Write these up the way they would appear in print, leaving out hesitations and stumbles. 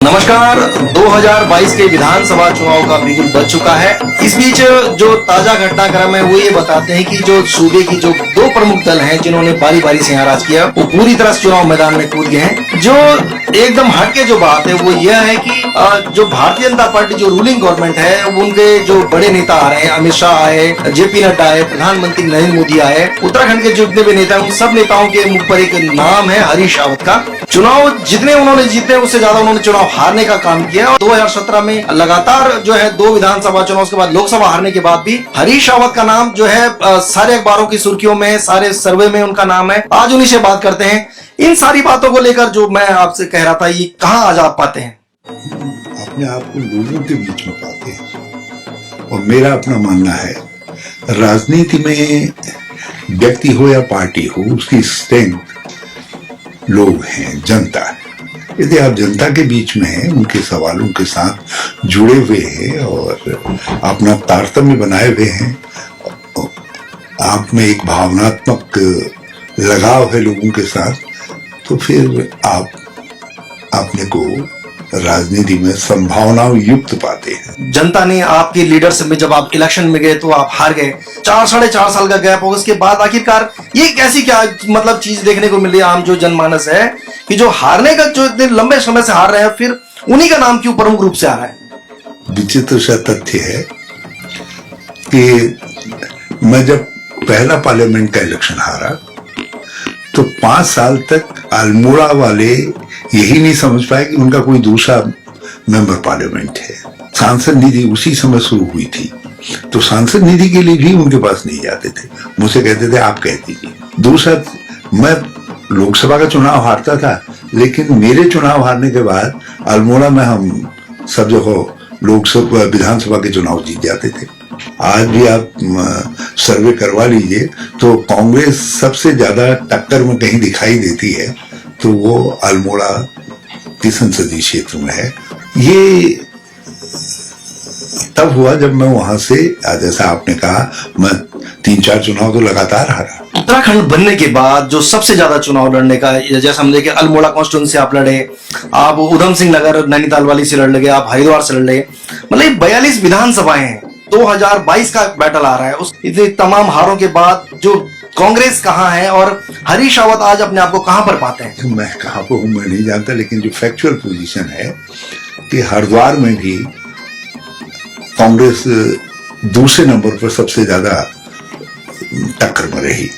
नमस्कार। 2022 के विधानसभा चुनाव का बिगुल बज चुका है। इस बीच जो ताजा घटनाक्रम है वो ये बताते हैं कि जो सूबे की जो दो प्रमुख दल हैं जिन्होंने बारी बारी से यहाँ राज किया वो पूरी तरह से चुनाव मैदान में कूद गए हैं। जो एकदम हटके जो बात है वो यह है कि जो भारतीय जनता पार्टी जो रूलिंग गवर्नमेंट है उनके जो बड़े नेता आ रहे हैं, अमित शाह आए, जेपी नड्डा आए, प्रधानमंत्री नरेंद्र मोदी आए, उत्तराखंड के जितने भी नेता हैं उन सब नेताओं के मुख पर एक नाम है हरीश रावत का। चुनाव जितने उन्होंने जीते उससे ज्यादा उन्होंने चुनाव हारने का काम किया और 2017 में लगातार जो है 2 विधानसभा चुनाव के बाद लोकसभा हारने के बाद भी हरीश रावत का नाम जो है सारे अखबारों की सुर्खियों में, सारे सर्वे में उनका नाम है। आज उन्हीं से बात करते हैं। इन सारी बातों को लेकर जो मैं आपसे कह रहा था, ये कहाँ आज आप पाते हैं? अपने आप को लोगों के बीच में पाते हैं। और मेरा अपना मानना है राजनीति में व्यक्ति हो या पार्टी हो उसकी स्ट्रेंथ लोग हैं, जनता है। यदि आप जनता के बीच में हैं, उनके सवालों के साथ जुड़े हुए हैं और अपना तारतम्य बनाए हुए हैं, आप में एक भावनात्मक लगाव है लोगों के साथ, तो फिर आप अपने को राजनीति में संभावनाओं युक्त पाते हैं। जनता ने आपकी लीडरशिप में जब आप इलेक्शन में गए तो आप हार गए। 4-4.5 साल का गैप होगा, उसके बाद आखिरकार ये कैसी क्या मतलब चीज देखने को मिल रही है आम जो जनमानस है कि जो हारने का जो इतने लंबे समय से हार रहे हैं फिर उन्हीं का नाम क्यों प्रमुख रूप से आ रहा है? विचित्र सा तथ्य है कि मैं जब पहला पार्लियामेंट का इलेक्शन हारा तो 5 साल तक अल्मोड़ा वाले यही नहीं समझ पाए कि उनका कोई दूसरा मेंबर पार्लियामेंट है। सांसद निधि उसी समय शुरू हुई थी, तो सांसद निधि के लिए भी उनके पास नहीं जाते थे, मुझसे कहते थे आप कह दीजिए। दूसरा, मैं लोकसभा का चुनाव हारता था, लेकिन मेरे चुनाव हारने के बाद अल्मोड़ा में हम सब जगह लोकसभा विधानसभा के चुनाव जीत जाते थे। आज भी आप सर्वे करवा लीजिए तो कांग्रेस सबसे ज्यादा टक्कर में कहीं दिखाई देती है तो वो अल्मोड़ा के संसदीय क्षेत्र में है। ये तब हुआ जब मैं वहां से, जैसा आपने कहा, मैं 3-4 चुनाव तो लगातार हारा। उत्तराखंड बनने के बाद जो सबसे ज्यादा चुनाव लड़ने का, जैसे हम देखे अल्मोड़ा कॉन्स्टिट्यूंसी आप लड़े, आप उधम सिंह नगर नैनीताल वाली से लड़ लगे, आप हरिद्वार से लड़ लगे, मतलब 42 विधानसभाएं हैं। 2022 का बैटल आ रहा है। उस इतनी तमाम हारों के बाद जो कांग्रेस कहाँ है और हरीश रावत आज अपने आप को कहां पर पाते हैं? मैं कहां पर हूं मैं नहीं जानता, लेकिन जो फैक्चुअल पोजीशन है कि हरिद्वार में भी कांग्रेस दूसरे नंबर पर सबसे ज्यादा टक्कर में रही।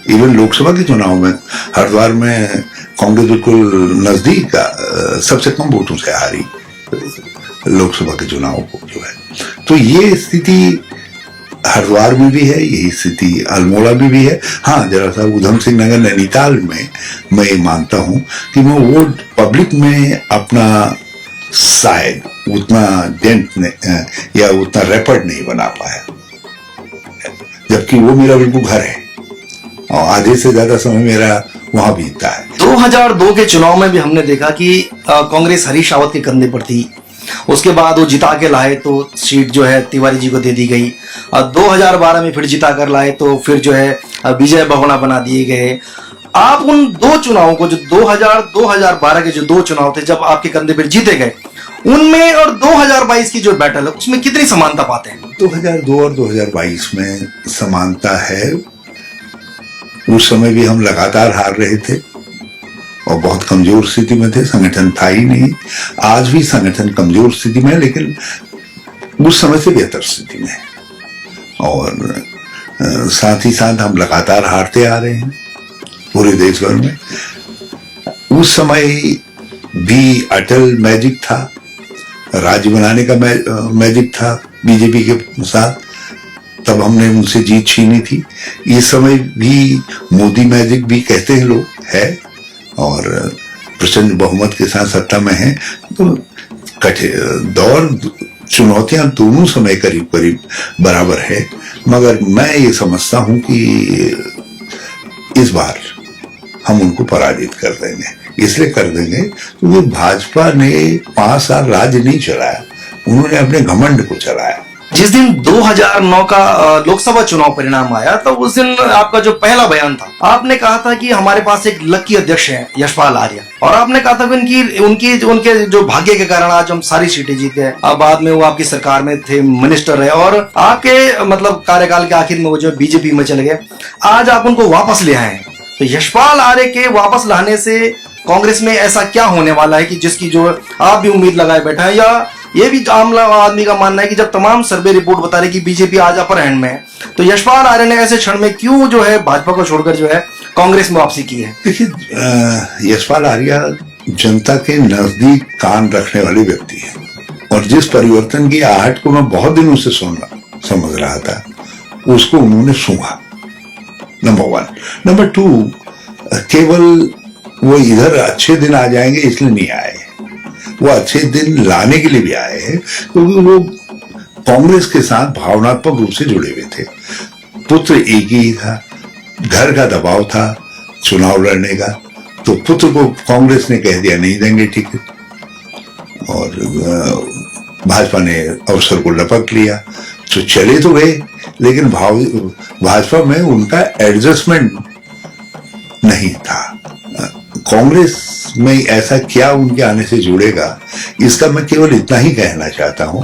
इवन लोकसभा के चुनाव में हरिद्वार में कांग्रेस बिल्कुल नजदीक सबसे कम वोटों से हारी लोकसभा के चुनाव को जो है। तो ये स्थिति हरिद्वार में भी है, यही स्थिति अल्मोड़ा में भी है। हाँ, जरा सा उधम सिंह नगर नैनीताल में मैं ये मानता हूं कि मैं वोट पब्लिक में अपना शायद उतना डेंट या उतना रैपर्ड नहीं बना पाया, जबकि वो मेरा बिल्कुल घर है और आधे से ज्यादा समय मेरा वहां बीतता है। 2002 के चुनाव में भी हमने देखा कि कांग्रेस हरीश रावत के कंधे पर थी। उसके बाद वो जिता के लाए तो सीट जो है तिवारी जी को दे दी गई। 2012 में फिर जिता कर लाए तो फिर जो है विजय बहुगुणा बना दिए गए। आप उन 2 चुनावों को, जो 2012 के जो 2 चुनाव थे जब आपके कंधे पर जीते गए, उनमें और 2022 की जो बैटल है उसमें कितनी समानता पाते हैं? 2002 और 2022 में समानता है। उस समय भी हम लगातार हार रहे थे और बहुत कमजोर स्थिति में थे, संगठन था ही नहीं। आज भी संगठन कमजोर स्थिति में है, लेकिन उस समय से बेहतर स्थिति में है। और साथ ही साथ हम लगातार हारते आ रहे हैं पूरे देश भर में। उस समय भी अटल मैजिक था, राज्य बनाने का मैजिक था बीजेपी के साथ, तब हमने उनसे जीत छीनी थी। इस समय भी मोदी मैजिक भी कहते हैं लोग है और प्रचंड बहुमत के साथ सत्ता में है। तो दौर चुनौतियां दोनों समय करीब करीब बराबर है, मगर मैं ये समझता हूं कि इस बार हम उनको पराजित कर देंगे। इसलिए कर देंगे क्योंकि भाजपा ने 5 साल राज्य नहीं चलाया, उन्होंने अपने घमंड को चलाया। जिस दिन 2009 का लोकसभा चुनाव परिणाम आया तो उस दिन आपका जो पहला बयान था, आपने कहा था कि हमारे पास एक लकी अध्यक्ष है यशपाल आर्य, और आपने कहा था कि उनके जो भाग्य के कारण आज हम सारी सीटें जीत गए। अब बाद में वो आपकी सरकार में थे, मिनिस्टर रहे, और आपके मतलब कार्यकाल के आखिर में वो जो बीजेपी में चले गए। आज आप उनको वापस ले आए, तो यशपाल आर्य के वापस लाने से कांग्रेस में ऐसा क्या होने वाला है कि जिसकी जो आप भी उम्मीद लगाए बैठे हैं, या ये भी आम आदमी का मानना है कि जब तमाम सर्वे रिपोर्ट बता रही कि बीजेपी आज अपर हैंड में है, तो यशपाल आर्य ने ऐसे क्षण में क्यों जो है भाजपा को छोड़कर जो है कांग्रेस में वापसी की है? देखिए, यशपाल आर्य जनता के नजदीक कान रखने वाले व्यक्ति है, और जिस परिवर्तन की आहट को मैं बहुत दिनों से समझ रहा था, उसको उन्होंने सूंघा। नंबर 1। नंबर 2, केवल वो इधर अच्छे दिन आ जाएंगे इसलिए नहीं आए, वो अच्छे दिन लाने के लिए भी आए हैं, क्योंकि वो कांग्रेस के साथ भावनात्मक रूप से जुड़े हुए थे। पुत्र एक ही था, घर का दबाव था चुनाव लड़ने का, तो पुत्र को कांग्रेस ने कह दिया नहीं देंगे टिकट, और भाजपा ने अवसर को लपक लिया, तो चले तो गए, लेकिन भाजपा में उनका एडजस्टमेंट नहीं था। कांग्रेस में ऐसा क्या उनके आने से जुड़ेगा, इसका मैं केवल इतना ही कहना चाहता हूं,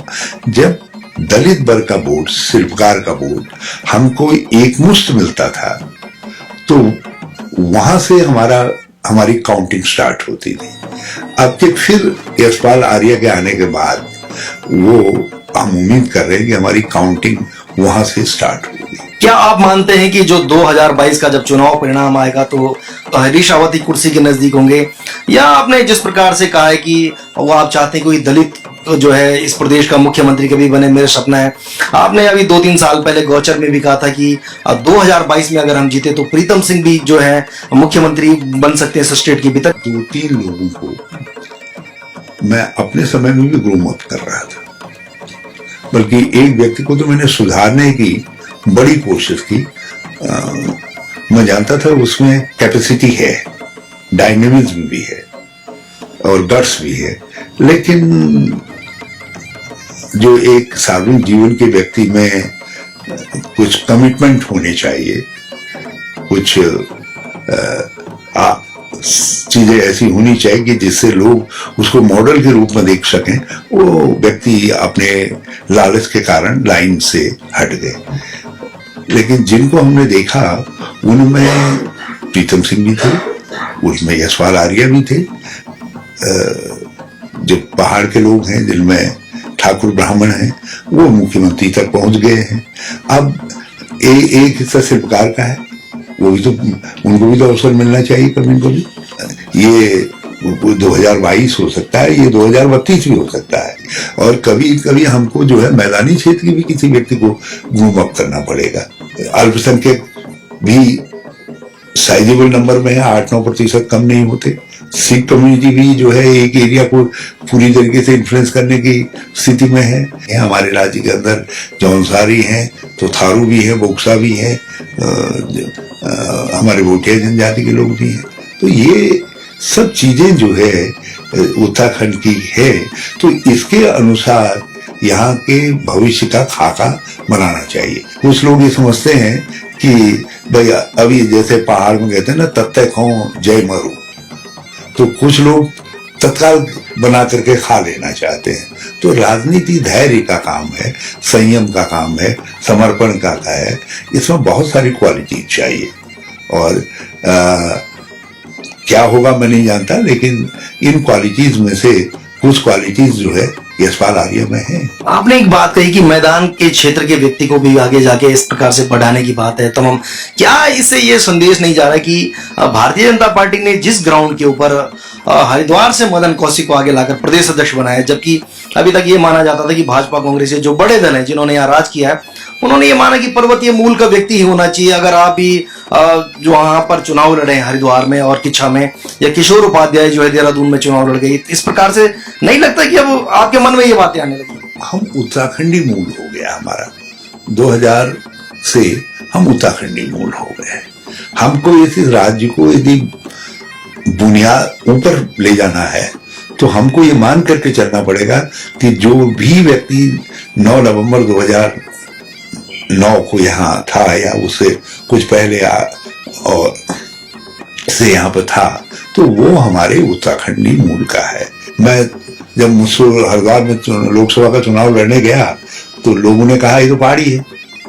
जब दलित वर्ग का वोट, शिल्पकार का वोट हमको एक मुश्त मिलता था, तो वहां से हमारी काउंटिंग स्टार्ट होती थी। अब के फिर यशपाल आर्य के आने के बाद वो हम उम्मीद कर रहे हैं कि हमारी काउंटिंग वहां से स्टार्ट होगी। क्या आप मानते हैं कि जो 2022 का जब चुनाव परिणाम आएगा तो हरीश रावत कुर्सी के नजदीक होंगे, या आपने जिस प्रकार से कहा है कि वो आप चाहते हैं कोई दलित जो है इस प्रदेश का मुख्यमंत्री कभी बने, मेरा सपना है। आपने अभी 2-3 साल पहले गोचर में भी कहा था कि 2022 में अगर हम जीते तो प्रीतम सिंह भी जो है मुख्यमंत्री बन सकते हैं इस स्टेट के भीतर। 2-3 लोगों को मैं अपने समय में भी ग्रूम अप कर रहा था, बल्कि एक व्यक्ति को तो मैंने सुधारने की बड़ी कोशिश की। मैं जानता था उसमें कैपेसिटी है, डायनेमिज्म भी है और गट्स भी है, लेकिन जो एक सार्वजनिक जीवन के व्यक्ति में कुछ कमिटमेंट होने चाहिए, कुछ चीजें ऐसी होनी चाहिए कि जिससे लोग उसको मॉडल के रूप में देख सकें, वो व्यक्ति अपने लालच के कारण लाइन से हट गए। लेकिन जिनको हमने देखा उनमें प्रीतम सिंह भी थे, उसमें यशपाल आर्य भी थे, जो पहाड़ के लोग हैं जिनमें ठाकुर ब्राह्मण हैं, वो मुख्यमंत्री तक पहुंच गए हैं। अब एक हिस्सा शिल्पकार का है, वो भी तो, उनको भी तो अवसर मिलना चाहिए कभी कभी। ये 2022 हो सकता है, ये 2032 भी हो सकता है, और कभी कभी हमको जो है मैदानी क्षेत्र की भी किसी व्यक्ति को ग्रूम अप करना पड़ेगा। अल्पसंख्यक भी साइजेबल नंबर में है, 8-9% कम नहीं होते। सिख कम्युनिटी भी जो है एक एरिया को पूरी तरीके से इन्फ्लुएंस करने की स्थिति में है। हमारे राज्य के अंदर जौनसारी हैं, तो थारू भी है, बोक्सा भी है, हमारे भोटिया जनजाति के लोग भी हैं। तो ये सब चीजें जो है उत्तराखंड की है, तो इसके अनुसार यहाँ के भविष्य का खाका बनाना चाहिए। कुछ लोग ये समझते हैं कि भाई अभी जैसे पहाड़ में कहते हैं ना, तत्ते खाओ जय मरू, तो कुछ लोग तत्काल बना करके खा लेना चाहते हैं। तो राजनीति धैर्य का काम है, संयम का काम है, समर्पण का है, इसमें बहुत सारी क्वालिटी चाहिए। और क्या होगा मैं नहीं जानता, लेकिन इन क्वालिटीज में से कुछ क्वालिटीज जो है यशपाल आर्य में है। आपने एक बात कही कि मैदान के क्षेत्र के व्यक्ति को भी आगे जाके इस प्रकार से बढ़ाने की बात है, तो हम क्या इससे ये संदेश नहीं जा रहा कि भारतीय जनता पार्टी ने जिस ग्राउंड के ऊपर हरिद्वार से मदन कौशिक को आगे लाकर प्रदेश अध्यक्ष बनाया, जबकि अभी तक ये माना जाता था कि भाजपा कांग्रेस जो बड़े दल हैं जिन्होंने यहाँ राज किया है, उन्होंने ये माना कि पर्वतीय मूल का व्यक्ति ही होना चाहिए। अगर आप भी जो वहां पर चुनाव लड़े हैं हरिद्वार में और किच्छा में, या किशोर उपाध्याय जो है देहरादून में चुनाव लड़ गई, इस प्रकार से नहीं लगता कि अब आपके मन में ये बातें आने लगी? हम उत्तराखंडी मूल हो गया हमारा, 2000 से हम उत्तराखंडी मूल हो गए। हमको इस राज्य को यदि बुनियाद ऊपर ले जाना है तो हमको ये मान करके चलना पड़ेगा कि जो भी व्यक्ति 9 नवंबर 2009 को यहाँ था या उससे कुछ पहले और से यहाँ पर था, तो वो हमारे उत्तराखंडी मूल का है। मैं जब मुझसे हरिद्वार में लोकसभा का चुनाव लड़ने गया तो लोगों ने कहा ये तो पहाड़ी है,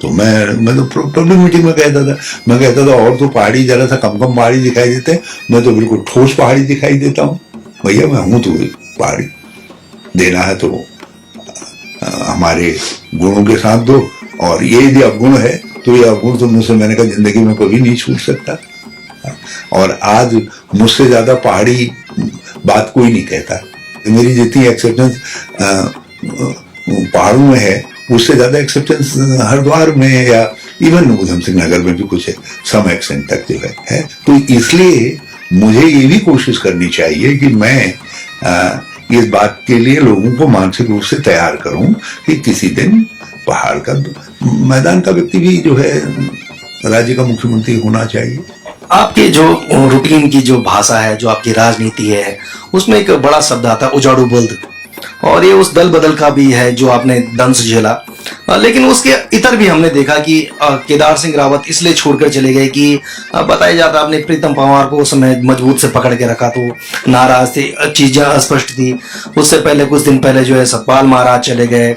तो मैं तो पब्लिक मीटिंग में कहता था और तो पहाड़ी जरा सा कम पहाड़ी दिखाई देते, मैं तो बिल्कुल ठोस पहाड़ी दिखाई देता हूँ। भैया मैं हूं तो पहाड़ी, देना है तो हमारे गुणों के साथ दो, और ये यदि अवगुण है तो ये अवगुण तो मुझसे मैंने कहा जिंदगी में कभी नहीं छूट सकता। और आज मुझसे ज्यादा पहाड़ी बात कोई नहीं कहता। मेरी जितनी एक्सेप्टेंस पहाड़ों में है उससे ज्यादा एक्सेप्टेंस हरिद्वार में या इवन उधम सिंह नगर में भी कुछ है, सम एक्सटेंट तक जो है। तो इसलिए मुझे ये भी कोशिश करनी चाहिए कि मैं इस बात के लिए लोगों को मानसिक रूप से तैयार करूं कि किसी दिन पहाड़ का मैदान का व्यक्ति भी जो है राज्य का मुख्यमंत्री होना चाहिए। आपके जो रूटीन की जो भाषा है, जो आपकी राजनीति है, उसमें एक बड़ा शब्द आता है उजाड़ू बल्द, और ये उस दल बदल का भी है जो आपने दंश झेला। लेकिन उसके इतर भी हमने देखा कि केदार सिंह रावत इसलिए छोड़कर चले गए कि बताया जाता आपने प्रीतम पंवार को उस समय मजबूत से पकड़ के रखा, तो नाराज थे, चीजें अस्पष्ट थी। उससे पहले कुछ दिन पहले जो है सतपाल महाराज चले गए।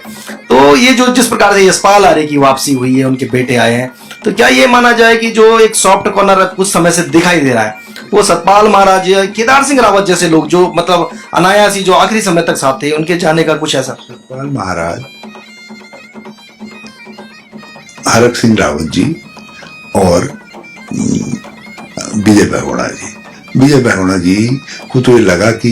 तो ये जो जिस प्रकार से यशपाल आर्य की वापसी हुई है, उनके बेटे आए हैं, तो क्या ये माना जाए कि जो एक सॉफ्ट कॉर्नर कुछ समय से दिखाई दे रहा है वो सतपाल महाराज, केदार सिंह रावत जैसे लोग जो मतलब अनायासी जो आखिरी समय तक साथ थे, उनके जाने का कुछ ऐसा? सतपाल महाराज, हरक सिंह रावत जी और विजय बहुगुणा जी को तो ये लगा कि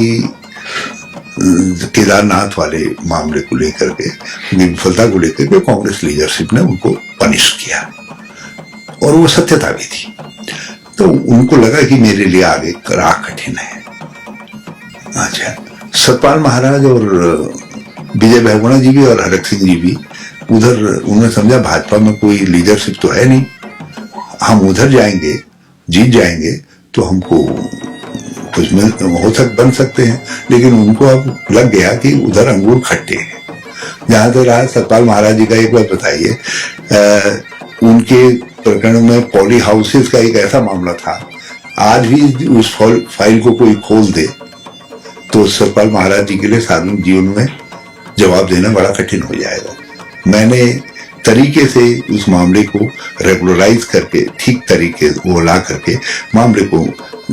केदारनाथ वाले मामले को लेकर के, विफलता को लेकर के कांग्रेस लीडरशिप ने उनको पनिश किया, और वो सत्यता भी थी। तो उनको लगा कि मेरे लिए आगे राह कठिन है। अच्छा, सतपाल महाराज और विजय बहुगुणा जी भी और हरक सिंह जी भी उधर, उन्होंने समझा भाजपा में कोई लीडरशिप तो है नहीं, हम उधर जाएंगे, जीत जाएंगे तो हमको कुछ बन सकते हैं। लेकिन उनको अब लग गया कि उधर अंगूर खट्टे हैं। जहां तक रहा सतपाल महाराज जी का, एक बात बताइए, उनके प्रकरण में पॉली हाउसेस का एक ऐसा मामला था, आज भी उस फाइल को कोई खोल दे तो सतपाल महाराज जी के लिए सार्वजनिक जीवन में जवाब देना बड़ा कठिन हो जाएगा। मैंने तरीके से उस मामले को रेगुलराइज करके, ठीक तरीके वो ला करके मामले को,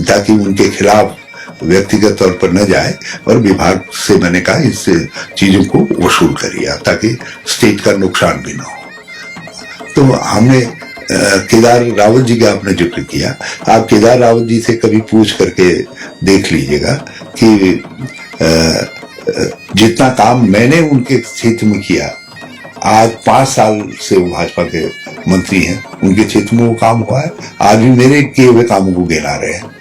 ताकि उनके खिलाफ व्यक्तिगत तौर पर न जाए, और विभाग से मैंने कहा इस चीजों को वसूल करिए ताकि स्टेट का नुकसान भी ना हो। तो हमने केदार रावत जी का आपने जिक्र किया, आप केदार रावत जी से कभी पूछ करके देख लीजिएगा कि जितना काम मैंने उनके क्षेत्र में किया, आज 5 साल से वो भाजपा के मंत्री हैं, उनके क्षेत्र में वो काम हुआ है, आज भी मेरे किए हुए कामों को गिना रहे हैं।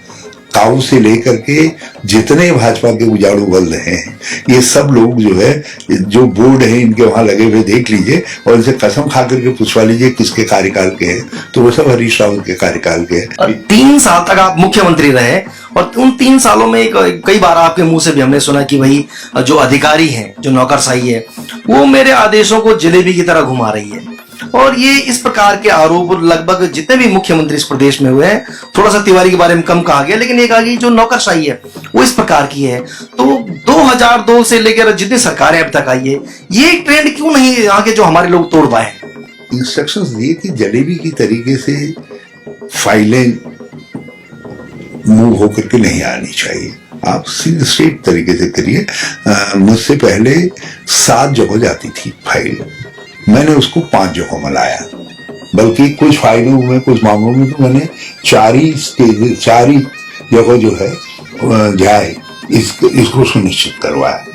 काऊ से लेकर के जितने भाजपा के उजाड़ू बल्द हैं, ये सब लोग जो है, जो बोर्ड है इनके वहां लगे हुए देख लीजिए, और इनसे कसम खा करके पूछवा लीजिए किसके कार्यकाल के हैं, तो वो सब हरीश रावत के कार्यकाल के हैं। 3 साल तक आप मुख्यमंत्री रहे, और उन 3 सालों में कई बार आपके मुंह से भी हमने सुना कि भाई जो अधिकारी हैं, जो नौकरशाही है, वो मेरे आदेशों को जलेबी की तरह घुमा रही है। और ये इस प्रकार के आरोप लगभग जितने भी मुख्यमंत्री इस प्रदेश में हुए हैं, थोड़ा सा तिवारी के बारे में कम कहा गया, लेकिन ये कहा कि जो नौकरशाही है वो इस प्रकार की है। तो 2002 से लेकर जितनी सरकारें अब तक आई है, ये ट्रेंड क्यों नहीं यहाँ के जो हमारे लोग तोड़ पाए? इंस्ट्रक्शंस दिए कि जलेबी की तरीके से फाइलें मूव होकर के नहीं आनी चाहिए, आप सीधे स्ट्रेट तरीके से करिए। मुझसे पहले 7 जगह जाती थी फाइल, मैंने उसको 5 जगह में लाया, बल्कि कुछ फाइलों में, कुछ मामलों में तो मैंने 4 ही जगह जो है जाए इसको सुनिश्चित करवाया।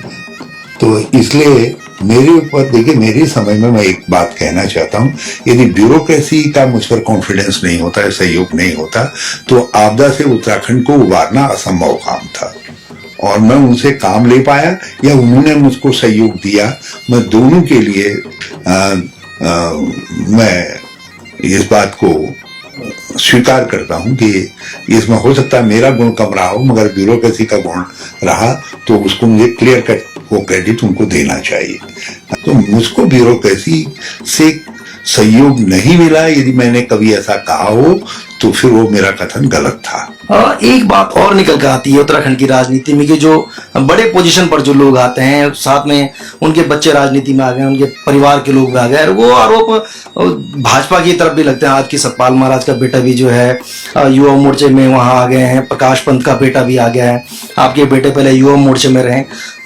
तो इसलिए मेरे ऊपर देखिए, मेरे समय में मैं एक बात कहना चाहता हूं, यदि ब्यूरोक्रेसी का मुझ पर कॉन्फिडेंस नहीं होता है, सहयोग नहीं होता, तो आपदा से उत्तराखंड को उबारना असंभव काम था, और मैं उनसे काम ले पाया या उन्होंने मुझको सहयोग दिया। मैं दोनों के लिए मैं इस बात को स्वीकार करता हूं कि इसमें हो सकता है मेरा गुण कम रहा हो, मगर ब्यूरोक्रेसी का गुण रहा तो उसको मुझे क्लियर कट वो क्रेडिट उनको देना चाहिए। तो मुझको ब्यूरोक्रेसी से सहयोग नहीं मिला, यदि मैंने कभी ऐसा कहा हो तो फिर वो मेरा कथन गलत था। एक बात और निकल कर आती है उत्तराखंड की राजनीति में कि जो बड़े पोजीशन पर जो लोग आते हैं, साथ में उनके बच्चे राजनीति में आ गए, उनके परिवार के लोग भी आ गए, और वो आरोप भाजपा की तरफ भी लगते हैं। आज की सतपाल महाराज का बेटा भी जो है युवा मोर्चे में वहां आ गए हैं, प्रकाश पंत का बेटा भी आ गया है, आपके बेटे पहले युवा मोर्चे में रहे।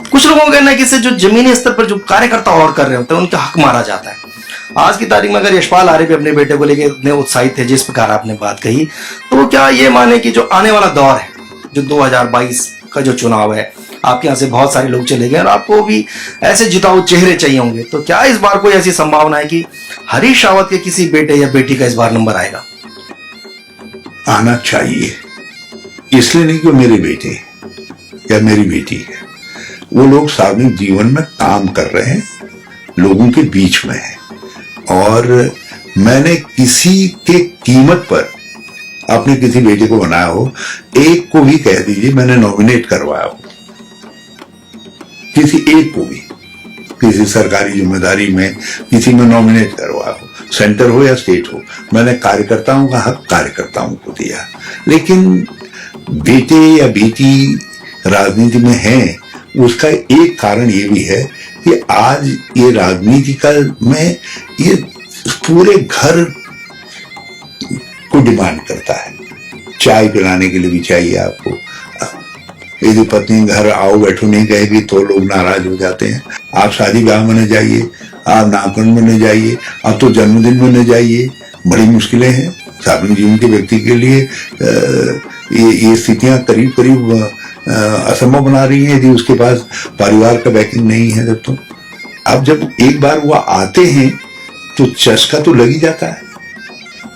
कुछ लोगों का कहना है कि इससे जो जमीनी स्तर पर जो कार्यकर्ता और कर रहे होते हैं उनका हक मारा जाता है। आज की तारीख में अगर यशपाल आर्य भी अपने बेटे को लेकर इतने उत्साहित थे जिस प्रकार आपने बात कही, तो क्या ये माने कि जो आने वाला दौर है, जो 2022 का जो चुनाव है, आपके यहाँ से बहुत सारे लोग चले गए और आपको भी ऐसे जिताऊ चेहरे चाहिए होंगे, तो क्या इस बार कोई ऐसी संभावना है कि हरीश रावत के किसी बेटे या बेटी का इस बार नंबर आएगा? आना चाहिए, इसलिए नहीं कि मेरे बेटे या मेरी बेटी है, वो लोग सार्वजनिक जीवन में काम कर रहे हैं, लोगों के बीच में है, और मैंने किसी के कीमत पर अपने किसी बेटे को बनाया हो, एक को भी कह दीजिए मैंने नॉमिनेट करवाया हो, किसी एक को भी किसी सरकारी जिम्मेदारी में किसी में नॉमिनेट करवाया हो, सेंटर हो या स्टेट हो, मैंने कार्यकर्ताओं का हक कार्यकर्ताओं को दिया। लेकिन बेटे या बेटी राजनीति में है, उसका एक कारण ये भी है कि आज ये राजनीति में ये पूरे घर को डिमांड करता है। चाय पिलाने के लिए भी चाहिए आपको, यदि पत्नी घर आओ बैठो नहीं कहेगी तो लोग नाराज हो जाते हैं। आप शादी ब्याह में न जाइए, आप नामकरण में न जाइए, आप तो जन्मदिन में न जाइए, बड़ी मुश्किलें हैं सार्वजनिक जीवन के व्यक्ति के लिए। ये स्थितियां करीब करीब असंभव बना रही है यदि उसके पास परिवार का बैकिंग नहीं है। जब तो अब जब एक बार वो आते हैं तो चस्का तो लग ही जाता है,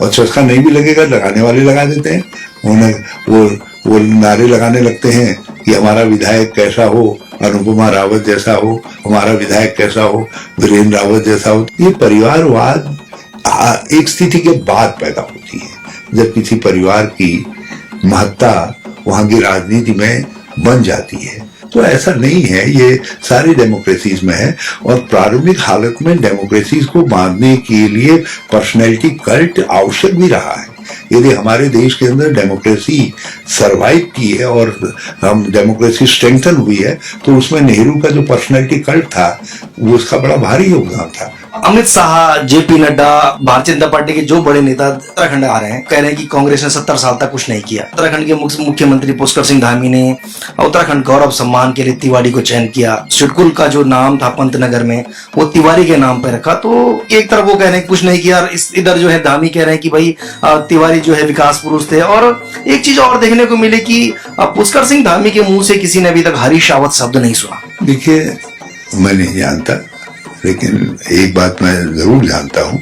और चस्का नहीं भी लगेगा लगाने वाले लगा देते हैं, उन्हें वो नारे लगाने लगते हैं कि हमारा विधायक कैसा हो, अनुपमा रावत जैसा हो, हमारा विधायक कैसा हो, वीरेंद्र रावत जैसा हो। ये परिवारवाद एक स्थिति के बाद पैदा होती है जब किसी परिवार की महत्ता वहां की राजनीति में बन जाती है। तो ऐसा नहीं है, ये सारी डेमोक्रेसीज में है, और प्रारंभिक हालत में डेमोक्रेसीज को बांधने के लिए पर्सनैलिटी कल्ट आवश्यक भी रहा है। यदि हमारे देश के अंदर डेमोक्रेसी सरवाइव की है और हम डेमोक्रेसी स्ट्रेंथन हुई है, तो उसमें नेहरू का जो पर्सनैलिटी कल्ट था वो उसका बड़ा भारी योगदान था। अमित शाह, जेपी नड्डा, भारतीय जनता पार्टी के जो बड़े नेता उत्तराखंड आ रहे हैं, कह रहे हैं कि कांग्रेस ने 70 साल तक कुछ नहीं किया। उत्तराखंड के मुख्यमंत्री पुष्कर सिंह धामी ने उत्तराखंड गौरव सम्मान के लिए तिवारी को चयन किया। सिडकुल का जो नाम था पंतनगर में, वो तिवारी के नाम पर रखा। तो एक तरफ वो कह रहे हैं कुछ नहीं किया, इधर जो है धामी कह रहे हैं कि भाई तिवारी जो है विकास पुरुष थे। और एक चीज और देखने को मिले कि पुष्कर सिंह धामी के मुंह से किसी ने अभी तक हरीश रावत शब्द नहीं सुना। देखिए, मैं नहीं जानता, लेकिन एक बात मैं जरूर जानता हूं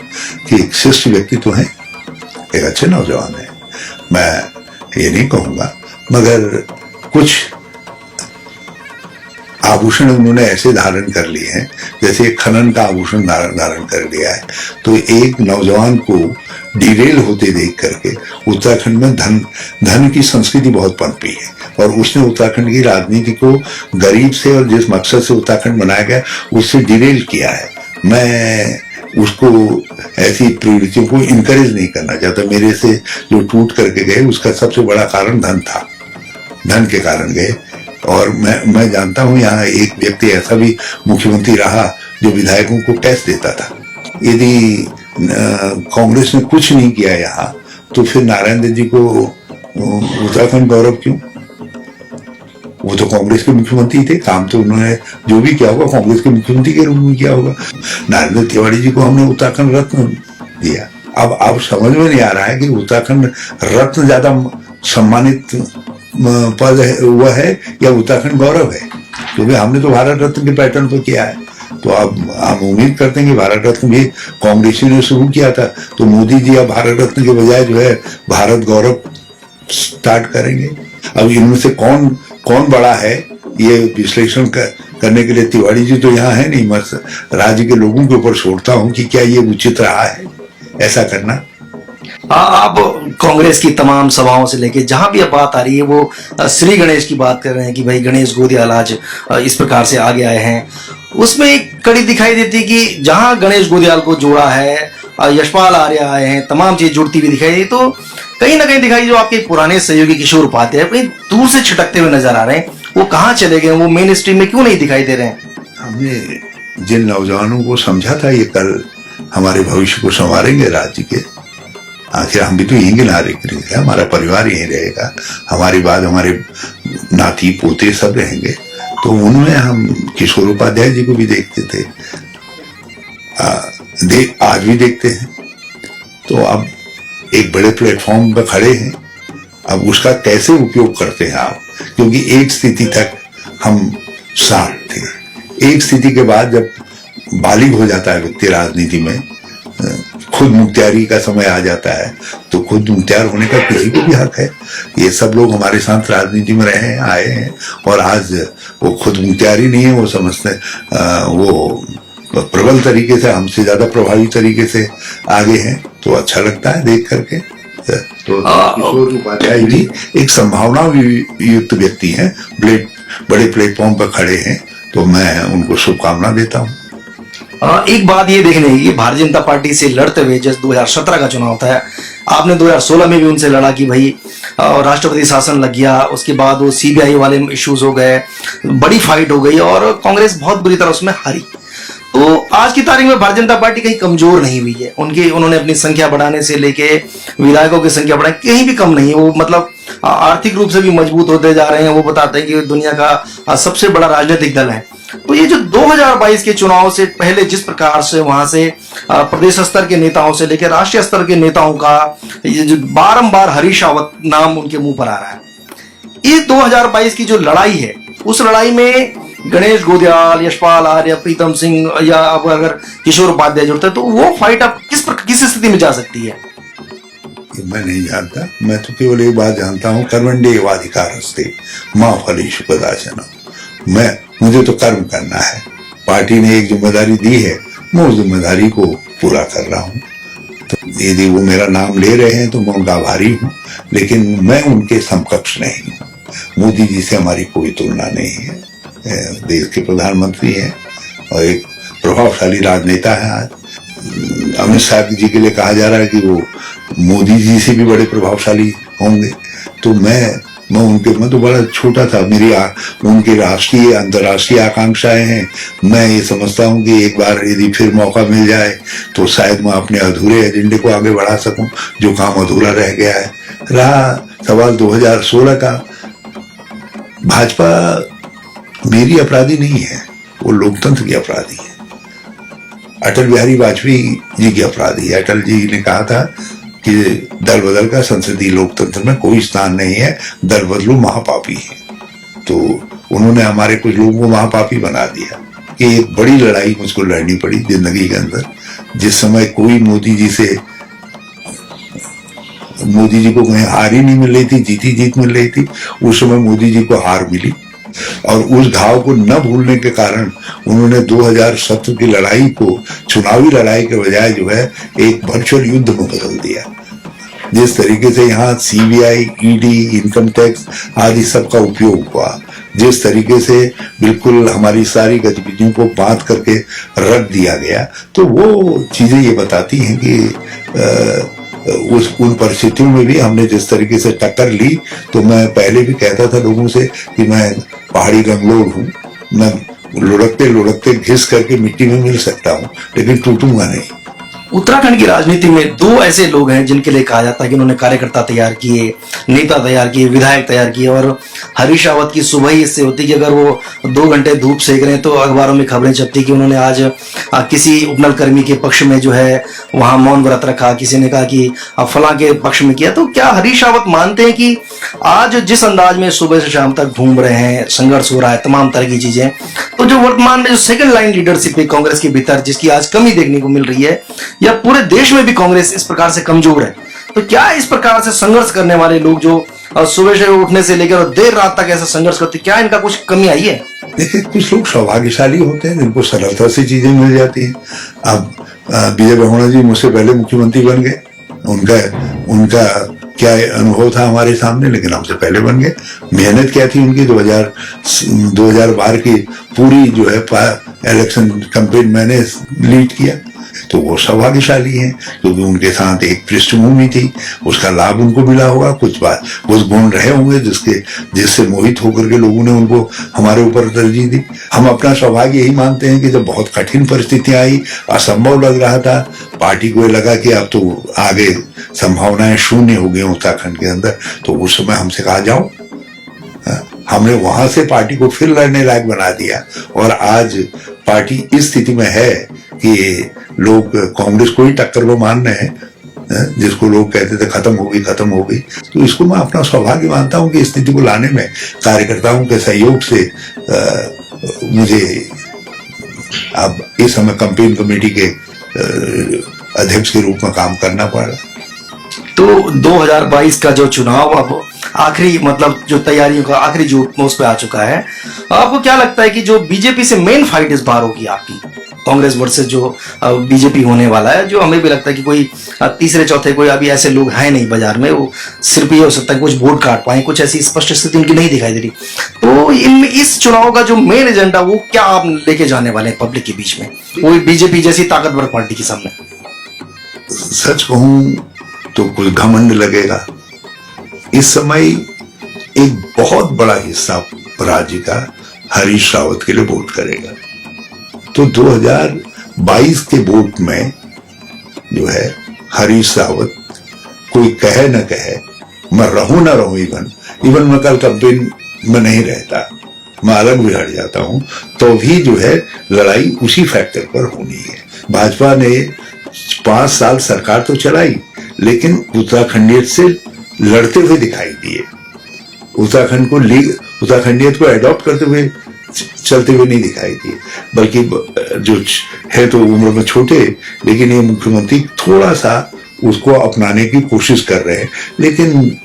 कि एक शिष्ट व्यक्ति तो है, एक अच्छे नौजवान है, मैं ये नहीं कहूंगा, मगर कुछ आभूषण उन्होंने ऐसे धारण कर लिए हैं जैसे खनन का आभूषण धारण कर लिया है। तो एक नौजवान को डिरेल होते देख करके, उत्तराखंड में धन की संस्कृति बहुत पनपी है, और उसने उत्तराखंड की राजनीति को गरीब से और जिस मकसद से उत्तराखंड बनाया गया उससे डिरेल किया है। मैं उसको ऐसी प्रवृत्तियों को इनकरेज नहीं करना चाहता। मेरे से जो टूट करके गए उसका सबसे बड़ा कारण धन था, धन के कारण गए। और मैं जानता हूं यहाँ एक व्यक्ति ऐसा भी मुख्यमंत्री रहा जो विधायकों को टैक्स देता था। यदि कांग्रेस ने कुछ नहीं किया यहाँ, तो फिर नारायण दत्त जी को उत्तराखंड गौरव क्यों? वो तो कांग्रेस के मुख्यमंत्री थे, काम तो उन्होंने जो भी किया होगा कांग्रेस के मुख्यमंत्री के रूप में किया होगा। नारायण दत्त तिवारी जी को हमने उत्तराखंड रत्न दिया। अब समझ में नहीं आ रहा है कि उत्तराखंड रत्न ज्यादा सम्मानित पद हुआ है या उत्तराखंड गौरव है, क्योंकि हमने तो भारत रत्न के पैटर्न पर किया है। तो अब हम उम्मीद करते हैं कि भारत रत्न भी कांग्रेस ने शुरू किया था, तो मोदी जी अब भारत रत्न के बजाय जो है भारत गौरव स्टार्ट करेंगे। अब इनमें से कौन बड़ा है ये विश्लेषण करने के लिए तिवारी जी तो यहाँ है नहीं। मैं राज्य के लोगों के ऊपर छोड़ता हूँ कि क्या ये उचित रहा है ऐसा करना। आप कांग्रेस की तमाम सभाओं से लेके जहां भी अब बात आ रही है वो श्री गणेश की बात कर रहे हैं कि भाई गणेश गोदियाल आज इस प्रकार से आगे आए हैं। उसमें एक कड़ी दिखाई देती है कि जहां गणेश गोदियाल को जोड़ा है, यशपाल आर्य आए हैं, तमाम चीज जुड़ती हुई दिखाई दी, तो कहीं ना कहीं दिखाई जो आपके पुराने सहयोगी किशोर उपाध्याय कहीं दूर से छिटकते हुए नजर आ रहे हैं। वो कहाँ चले गए, वो मेन स्ट्रीम में क्यों नहीं दिखाई दे रहे हैं? हमने जिन नौजवानों को समझा था ये कल हमारे भविष्य को संवारेंगे राज्य के, आखिर हम भी तो यहीं के नागरिक रहेंगे, हमारा परिवार यहीं रहेगा, हमारी बात हमारे नाती पोते सब रहेंगे, तो उनमें हम किशोर उपाध्याय जी को भी देखते थे, आज भी देखते हैं। तो अब एक बड़े प्लेटफॉर्म पर खड़े हैं, अब उसका कैसे उपयोग करते हैं आप, क्योंकि एक स्थिति तक हम साथ थे, एक स्थिति के बाद जब बालिग हो जाता है व्यक्ति राजनीति में, खुद मुख्तियारी का समय आ जाता है, तो खुद मुख्तियार होने का किसी को भी हक है। ये सब लोग हमारे साथ राजनीति में रहे हैं, आए हैं, और आज वो खुद मुख्तियारी नहीं है, वो समझते वो प्रबल तरीके से, हमसे ज्यादा प्रभावी तरीके से आगे हैं, तो अच्छा लगता है देख करके। तो किशोर उपाध्याय जी एक संभावना युक्त व्यक्ति हैं, बड़े प्लेटफॉर्म पर खड़े हैं, तो मैं उनको शुभकामना देता हूँ। एक बात ये देखने की, भारतीय जनता पार्टी से लड़ते हुए जैसे 2017 का चुनाव था, आपने 2016 में भी उनसे लड़ा कि भाई राष्ट्रपति शासन लग गया, उसके बाद वो सीबीआई वाले इश्यूज हो गए, बड़ी फाइट हो गई और कांग्रेस बहुत बुरी तरह उसमें हारी। तो आज की तारीख में भारतीय जनता पार्टी कहीं कमजोर नहीं हुई है, उन्होंने अपनी संख्या बढ़ाने से लेके विधायकों की संख्या बढ़ाने कहीं भी कम नहीं है, वो मतलब आर्थिक रूप से भी मजबूत होते जा रहे हैं। वो बताते हैं कि दुनिया का सबसे बड़ा राजनीतिक दल है। तो ये जो 2022 के चुनाव से पहले जिस प्रकार से वहां से प्रदेश स्तर के नेताओं से लेकर राष्ट्रीय स्तर के नेताओं का ये जो बारंबार हरीश रावत नाम उनके मुंह पर आ रहा है, ये 2022 की जो लड़ाई है, उस लड़ाई में गणेश गोदियाल, यशपाल आर्य, प्रीतम सिंह या अब अगर किशोर उपाध्याय जुड़ते हैं तो वो फाइट अब किस स्थिति में जा सकती है? मैं नहीं जानता, मैं तो केवल एक बात जानता हूँ, कर्मण्येवाधिकारस्ते मा फलेषु कदाचन। मुझे तो कर्म करना है, पार्टी ने एक जिम्मेदारी दी है, मैं उस जिम्मेदारी को पूरा कर रहा हूँ। तो यदि वो मेरा नाम ले रहे हैं तो मैं उनका आभारी हूँ, लेकिन मैं उनके समकक्ष नहीं हूँ। मोदी जी से हमारी कोई तुलना नहीं है, देश के प्रधानमंत्री हैं और एक प्रभावशाली राजनेता है। आज अमित शाह जी के लिए कहा जा रहा है कि वो मोदी जी से भी बड़े प्रभावशाली होंगे, तो मैं तो बड़ा छोटा था, उनकी राष्ट्रीय अंतर्राष्ट्रीय आकांक्षाएं हैं। मैं ये समझता हूं कि एक बार यदि फिर मौका मिल जाए तो शायद मैं अपने अधूरे एजेंडे को आगे बढ़ा सकूं, जो काम अधूरा रह गया है। रहा सवाल 2016 का, भाजपा मेरी अपराधी नहीं है, वो लोकतंत्र की अपराधी है, अटल बिहारी वाजपेयी जी की अपराधी है। अटल जी ने कहा था कि दल बदल का संसदीय लोकतंत्र में कोई स्थान नहीं है, दल बदलू महापापी है। तो उन्होंने हमारे कुछ लोगों को महापापी बना दिया। कि एक बड़ी लड़ाई मुझको लड़नी पड़ी जिंदगी के अंदर, जिस समय कोई मोदी जी को कहीं हार ही नहीं मिल रही थी, जीत मिल रही थी, उस समय मोदी जी को हार मिली। और उस घाव को न भूलने के कारण उन्होंने 2017 की लड़ाई को चुनावी लड़ाई के बजाय जो है एक वर्चुअल युद्ध में बदल दिया। जिस तरीके से यहाँ सीबीआई, ईडी, इनकम टैक्स आदि सबका उपयोग हुआ, जिस तरीके से बिल्कुल हमारी सारी गतिविधियों को बांध करके रख दिया गया, तो वो चीजें ये बताती हैं कि उन परिस्थितियों में भी हमने जिस तरीके से टक्कर ली। तो मैं पहले भी कहता था लोगों से कि मैं पहाड़ी गंगलोर हूँ, मैं लुढ़कते घिस करके मिट्टी में मिल सकता हूँ, लेकिन टूटूंगा नहीं। उत्तराखंड की राजनीति में दो ऐसे लोग हैं जिनके लिए कहा जाता है कि उन्होंने कार्यकर्ता तैयार किए, नेता तैयार किए, विधायक तैयार किए, और हरीश रावत की सुबह ही इससे होती कि अगर वो 2 घंटे धूप सेक रहे हैं तो अखबारों में खबरें छपती कि उन्होंने आज किसी उपनल कर्मी के पक्ष में जो है वहां मौन व्रत रखा, किसी ने कहा कि फलां के पक्ष में किया। तो क्या हरीश रावत मानते हैं कि आज जिस अंदाज में सुबह से शाम तक घूम रहे हैं, संघर्ष हो रहा है, तमाम तरह की चीजें, तो जो वर्तमान में जो सेकंड लाइन लीडरशिप है कांग्रेस के भीतर, जिसकी आज कमी देखने को मिल रही है, या पूरे देश में भी कांग्रेस इस प्रकार से कमजोर है, तो क्या इस प्रकार से संघर्ष करने वाले लोग जो सुबह से उठने से लेकर देर रात तक ऐसा संघर्ष करते, क्या इनका कुछ कमी आई है? देखिए, कुछ लोग सौभाग्यशाली होते हैं जिनको सरलता से चीजें मिल जाती हैं। अब विजय बहुगुणा जी मुझसे पहले मुख्यमंत्री बन गए, उनका उनका क्या अनुभव था हमारे सामने, लेकिन हमसे पहले बन गए। मेहनत क्या थी उनकी, 2012 की पूरी जो है इलेक्शन कैंपेन मैंने लीड किया। तो वो सौभाग्यशाली हैं क्योंकि उनके साथ एक पृष्ठभूमि थी, उसका लाभ उनको मिला होगा, कुछ गुण रहे होंगे जिससे मोहित होकर के लोगों ने उनको हमारे ऊपर तरजीह दी। हम अपना सौभाग्य यही मानते हैं कि जब बहुत कठिन परिस्थितियां आई, असंभव लग रहा था, पार्टी को लगा कि अब तो आगे संभावनाएं शून्य हो गई उत्तराखंड के अंदर, तो उस समय हमसे कहा जाओ, हमने वहां से पार्टी को फिर लड़ने लायक बना दिया। और आज पार्टी इस स्थिति में है कि लोग कांग्रेस को ही टक्कर को मान रहे हैं, जिसको लोग कहते थे खत्म हो गई। तो इसको मैं अपना सौभाग्य मानता हूं कि इस स्थिति को लाने में कार्यकर्ताओं के सहयोग से मुझे अब इस समय कैंपेन कमेटी के अध्यक्ष के रूप में काम करना पड़ा। तो 2022 का जो चुनाव अब आखिरी मतलब जो तैयारियों का आखिरी जो उस पे आ चुका है, आपको क्या लगता है कि जो बीजेपी से मेन फाइट इस बार होगी आपकी, कांग्रेस वर्सेस जो बीजेपी होने वाला है, जो हमें भी लगता है कि कोई तीसरे चौथे कोई अभी ऐसे लोग हैं नहीं बाजार में, वो सिर्फ ये हो सकता है कुछ वोट काट पाए, कुछ ऐसी स्पष्ट स्थिति उनकी नहीं दिखाई दे रही। तो इस चुनाव का जो मेन एजेंडा वो क्या आप लेके जाने वाले हैं पब्लिक के बीच में, वो बीजेपी जैसी ताकतवर पार्टी के सामने? सच कहूं तो कुछ घमंड लगेगा, इस समय एक बहुत बड़ा हिस्सा राज्य का हरीश रावत के लिए वोट करेगा। तो 2022 के वोट में जो है हरीश रावत, कोई कहे न कहे, मैं रहूं ना रहूं, इवन मैं कल कैंपेन में नहीं रहता, मैं अलग भी हट जाता हूं, तो भी जो है लड़ाई उसी फैक्टर पर होनी है। भाजपा ने 5 साल सरकार तो चलाई, लेकिन उत्तराखंडियत से लड़ते हुए दिखाई दिए, उत्तराखंडियत को एडॉप्ट करते हुए चलते हुए नहीं दिखाई दिए, बल्कि जो है तो उम्र में छोटे, लेकिन ये मुख्यमंत्री थोड़ा सा उसको अपनाने की कोशिश कर रहे हैं। लेकिन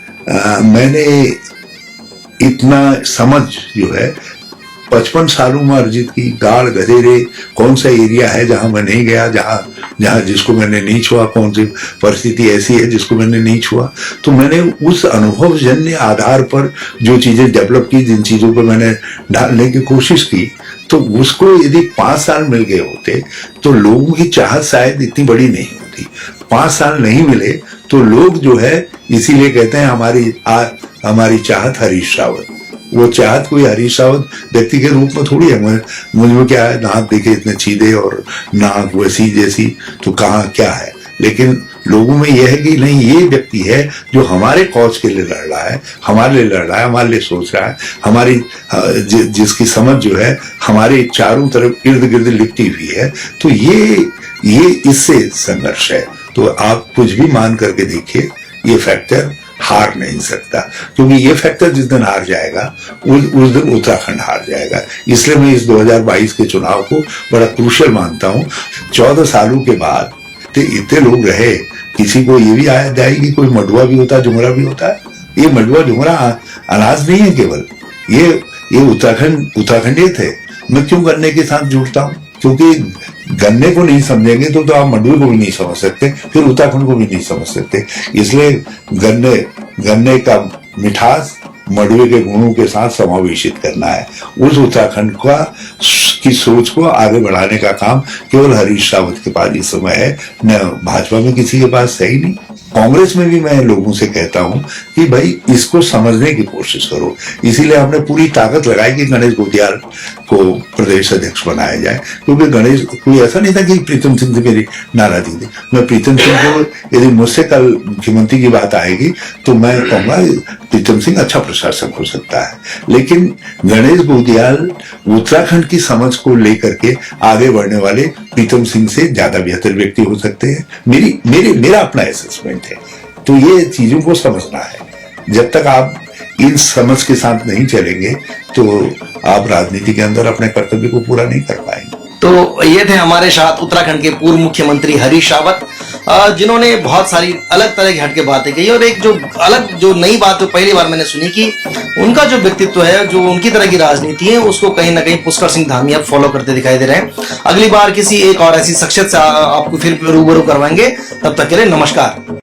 मैंने इतना समझ जो है 55 सालों में अर्जित की, गाढ़ गधेरे, कौन सा एरिया है जहां मैं नहीं गया, जहां जिसको मैंने नहीं छुआ, कौन सी परिस्थिति ऐसी है जिसको मैंने नहीं छुआ। तो मैंने उस अनुभवजन्य आधार पर जो चीजें डेवलप की, जिन चीजों पर मैंने डालने की कोशिश की, तो उसको यदि 5 साल मिल गए होते तो लोगों की चाहत शायद इतनी बड़ी नहीं होती। 5 साल नहीं मिले तो लोग जो है इसीलिए कहते हैं हमारी चाहत हरीश रावत। वो चाहत कोई हरीश रावत व्यक्ति के रूप में थोड़ी है। मुझ में क्या है, दांत देखे इतने सीधे और नाक वैसी जैसी, तो कहाँ क्या है, लेकिन लोगों में यह है कि नहीं, ये व्यक्ति है जो हमारे कॉज के लिए लड़ रहा है, हमारे लिए लड़ रहा है, हमारे लिए सोच रहा है, हमारी जिसकी समझ जो है हमारे चारों तरफ इर्द गिर्द लिपटी हुई है। तो ये इससे संघर्ष है। तो आप कुछ भी मान करके देखिए, ये फैक्टर हार नहीं सकता, क्योंकि ये फैक्टर जिस दिन हार जाएगा उस दिन उत्तराखंड हार जाएगा। इसलिए मैं इस 2022 के चुनाव को बड़ा क्रूशियल मानता हूं। 14 सालों के बाद इतने लोग रहे, किसी को ये भी याद आएगी कोई मडुआ भी होता, जुमरा भी होता है। ये मडुआ जुमरा अनाज नहीं है केवल, ये उत्तराखंडीय थे। मैं क्यों गन्ने के साथ जुड़ता हूँ? क्योंकि गन्ने को नहीं समझेंगे तो आप मडुए को भी नहीं समझ सकते, फिर उत्तराखंड को भी नहीं समझ सकते। इसलिए गन्ने का मिठास मडुए के गुणों के साथ समावेशित करना है। उस उत्तराखंड की सोच को आगे बढ़ाने का काम केवल हरीश रावत के पास इस समय है, न भाजपा में किसी के पास है ही नहीं। कांग्रेस में भी मैं लोगों से कहता हूं कि भाई इसको समझने की कोशिश करो। इसीलिए हमने पूरी ताकत लगाई कि गणेश गोटियाल को प्रदेश अध्यक्ष बनाया जाए, क्योंकि गणेश कोई ऐसा नहीं था कि प्रीतम सिंह से मेरी नाराजगी थी। मैं प्रीतम सिंह को, यदि मुझसे कल मुख्यमंत्री की बात आएगी तो मैं कहूंगा प्रीतम सिंह अच्छा प्रशासक हो सकता है, लेकिन गणेश गोटियाल उत्तराखंड की समझ को लेकर के आगे बढ़ने वाले प्रीतम सिंह से ज्यादा बेहतर व्यक्ति हो सकते हैं। मेरा अपना असेसमेंट है। तो ये चीजों को समझना है। जब तक आप इन समझ के साथ नहीं चलेंगे तो आप राजनीति के अंदर अपने कर्तव्य को पूरा नहीं कर पाएंगे। तो ये थे हमारे साथ उत्तराखंड के पूर्व मुख्यमंत्री हरीश रावत, जिन्होंने बहुत सारी अलग तरह की हटके बातें कही। और एक जो नई बात तो पहली बार मैंने सुनी कि उनका जो व्यक्तित्व है, जो उनकी तरह की राजनीति है, उसको कहीं ना कहीं पुष्कर सिंह धामी अब फॉलो करते दिखाई दे रहे हैं। अगली बार किसी एक और ऐसी शख्सियत से आपको फिर रूबरू करवाएंगे। तब तक के लिए नमस्कार।